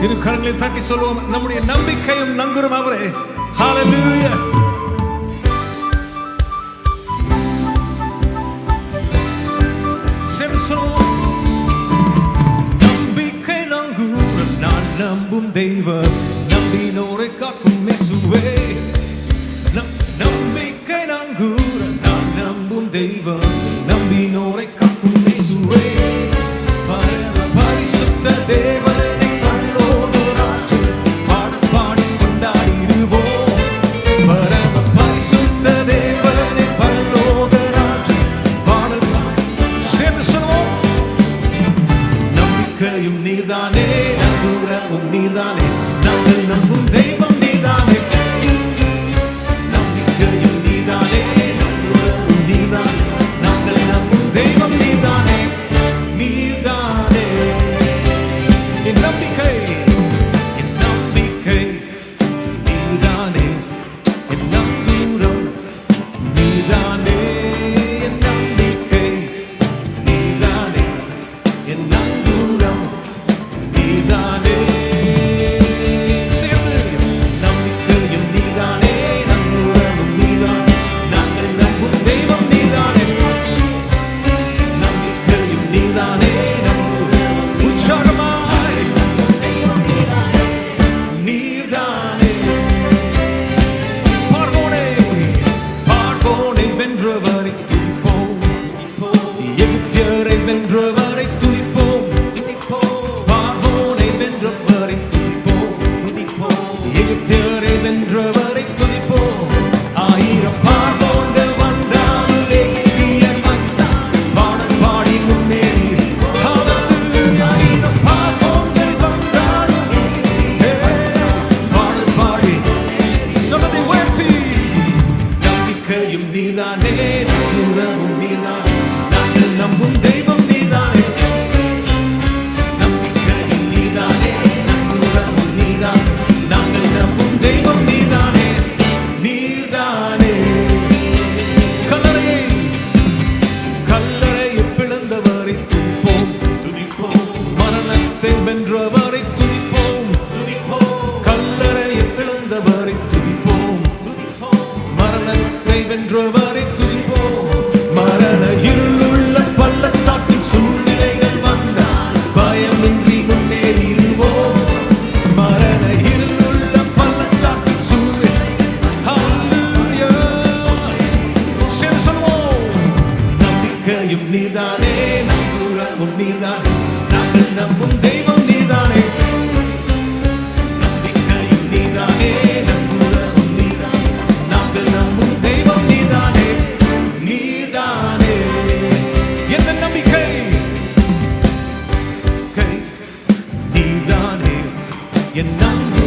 இரு கரங்களை தட்டி சொல்லுவோம், நம்முடைய நம்பிக்கையும் நங்குரும் அவரே. ஹalleluya. நம்பிக்கை நங்குரம் நான் நம்பும் தெய்வம், நம்பினோரை காக்கும் இயேசுவே. நம்பிக்கை நங்குரம் நான் நம்பும் தெய்வம், நம்பினோரை காக்கும் இயேசுவே. பரிசுத்த தேவனை பரலோக ராஜ்யம் பாடம் பாடி கொண்டாடிடுவோம். பரம பரிசுத்த தேவனை பரலோக ராஜ்யம் பாடல் சேர்ந்து சொல்லுவோம். நம்பிக்கையும் நீர்தானே, நங்குரமும் நீர்தானே, நாங்கள் நம்பும் தெய்வம் நீர்தானே. நம்பிக்கையும் நீர்தானே, நங்குரமும் நீர்தானே, நாங்கள் நம்பும் தெய்வம் நீர்தானே. நீர்தானே என் நம்பிக்கை, என் நம்பிக்கை நீர்தானே, என் நங்குரம் நீர்தானே. என் நம்பிக்கை நீர்தானே, என் நங்குரம் நீர்தானே. சேர்ந்து நம்பிக்கையும் நீர்தானே, நங்குரமும் நீர்தானே, நாங்கள் நம்பும் தெய்வம் நீர்தானே. நம்பிக்கையும் நீர்தானே, நங்குரமும் உற்சாகமாய் நீர்தானே. பார்வோனை பார்வோனை வென்றவரை துதிப்போம், எகிப்தியரை வென்றவரை துதிப்போம். பார்வோனை வென்றவரை துதிப்போம், எகிப்தியரை வென்றவரை துதிப்போம். ஆயிரம் பார்வோன்கள் வந்தால் எகிப்தியர் வந்தால் பாடல் பாடி முன்னேறி. ஹalleluya. ஆயிரம் பார்வோன்கள் வந்தால் பாடல் பாடி சமதி உயர்த்தி. நம்பிக்கையும் நீர்தானே, நங்குரமும் நீர்தானே, நாங்கள் நம்பும் தெய்வம் நீர்தானே. நம்பிக்கையும் நீர்தானே, நங்குரமும் நீர்தானே, நாங்கள் நம்பும் தெய்வம் நீர்தானே. நீர்தானே கல்லறையை கல்லறையை பிளந்தவரை துதிப்போம், மரணத்தை வென்றவரை துதிப்போம். கல்லறையை பிளந்தவரை துதிப்போம், மரணத்தை வென்றவரை துதிப்போம். மரண இருளுள்ள பள்ளத்தாக்கின் சூழ்நிலைகள் வந்தால் பயமின்றி முன்னேறிடுவோம். மரண இருளுள்ள பள்ளத்தாக்கின் சூழ்நிலை. ஹalleluya. சேர்ந்து சொல்லுவோம். நம்பிக்கையும் நீர்தானே, நங்குரமும் நீர்தானே, நாங்கள் நம்பும் தெய்வம் நீர்தானே. நம்பிக்கையும் நீர்தானே, நங்குரமும் நீர்தானே, நாங்கள் நம்பும் தெய்வம் நீர்தானே. நீர்தானே எந்த நம்பிக்கை நீர்தானே, என் நம்பிக்கை